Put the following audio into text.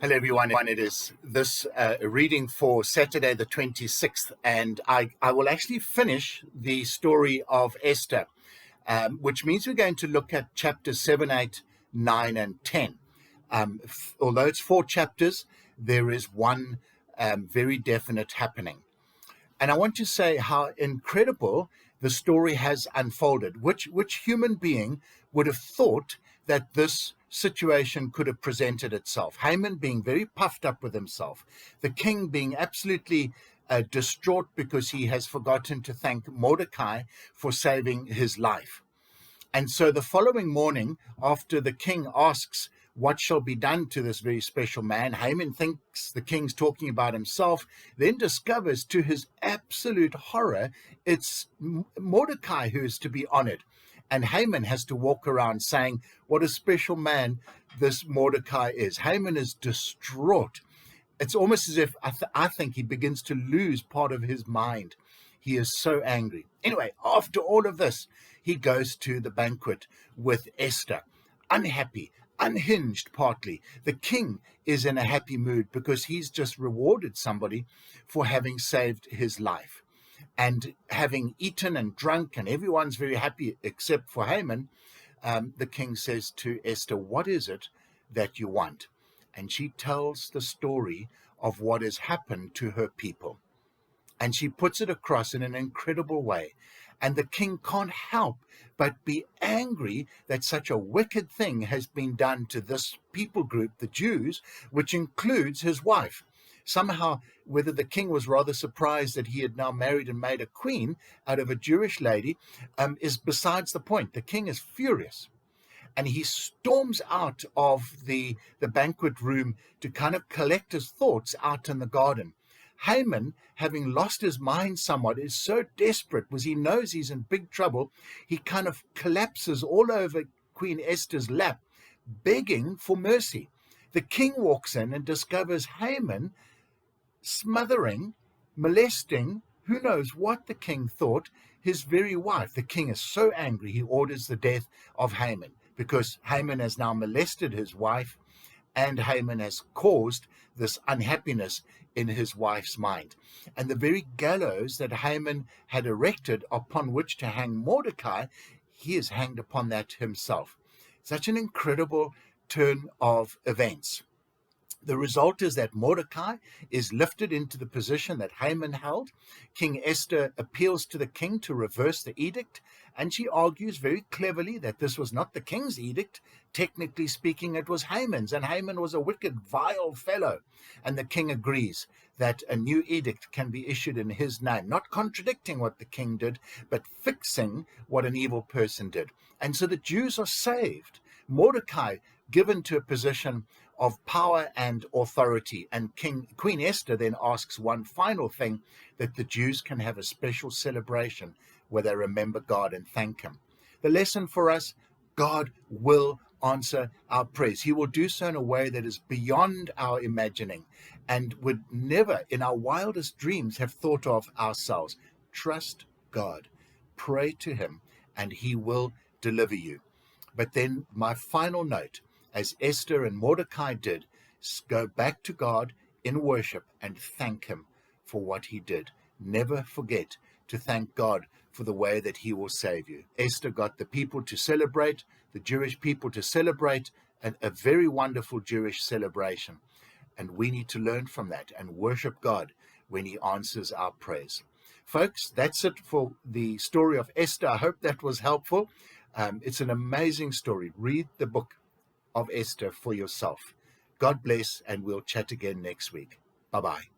Hello, everyone. It is this reading for Saturday, the 26th, and I will actually finish the story of Esther, which means we're going to look at chapters 7, 8, 9, and 10. Although it's 4 chapters, there is one very definite happening. And I want to say how incredible the story has unfolded. Which human being would have thought that this situation could have presented itself? Haman being very puffed up with himself, the king being absolutely distraught because he has forgotten to thank Mordecai for saving his life. And so the following morning, after the king asks what shall be done to this very special man, Haman thinks the king's talking about himself, then discovers to his absolute horror, it's Mordecai who is to be honored. And Haman has to walk around saying what a special man this Mordecai is. Haman is distraught. It's almost as if I think he begins to lose part of his mind. He is so angry. Anyway, after all of this, he goes to the banquet with Esther, unhappy, unhinged partly. The king is in a happy mood because he's just rewarded somebody for having saved his life. And having eaten and drunk, and everyone's very happy except for Haman, the king says to Esther, what is it that you want? And she tells the story of what has happened to her people. And she puts it across in an incredible way. And the king can't help but be angry that such a wicked thing has been done to this people group, the Jews, which includes his wife. Somehow, whether the king was rather surprised that he had now married and made a queen out of a Jewish lady is besides the point. The king is furious. And he storms out of the banquet room to kind of collect his thoughts out in the garden. Haman, having lost his mind somewhat, is so desperate because he knows he's in big trouble. He kind of collapses all over Queen Esther's lap, begging for mercy. The king walks in and discovers Haman smothering, molesting, who knows what the king thought, his very wife. The king is so angry, he orders the death of Haman because Haman has now molested his wife and Haman has caused this unhappiness in his wife's mind. And the very gallows that Haman had erected upon which to hang Mordecai, he is hanged upon that himself. Such an incredible turn of events. The result is that Mordecai is lifted into the position that Haman held. King Esther appeals to the king to reverse the edict, and she argues very cleverly that this was not the king's edict. Technically speaking, it was Haman's, and Haman was a wicked, vile fellow. And the king agrees that a new edict can be issued in his name, not contradicting what the king did, but fixing what an evil person did. And so the Jews are saved. Mordecai given to a position of power and authority. And Queen Esther then asks one final thing, that the Jews can have a special celebration where they remember God and thank him. The lesson for us, God will answer our prayers. He will do so in a way that is beyond our imagining and would never in our wildest dreams have thought of ourselves. Trust God, pray to him, and he will deliver you. But then my final note, as Esther and Mordecai did, go back to God in worship and thank him for what he did. Never forget to thank God for the way that he will save you. Esther got the people to celebrate, the Jewish people to celebrate, a very wonderful Jewish celebration. And we need to learn from that and worship God when he answers our prayers. Folks, that's it for the story of Esther. I hope that was helpful. It's an amazing story. Read the book of Esther for yourself. God bless, and we'll chat again next week. Bye-bye.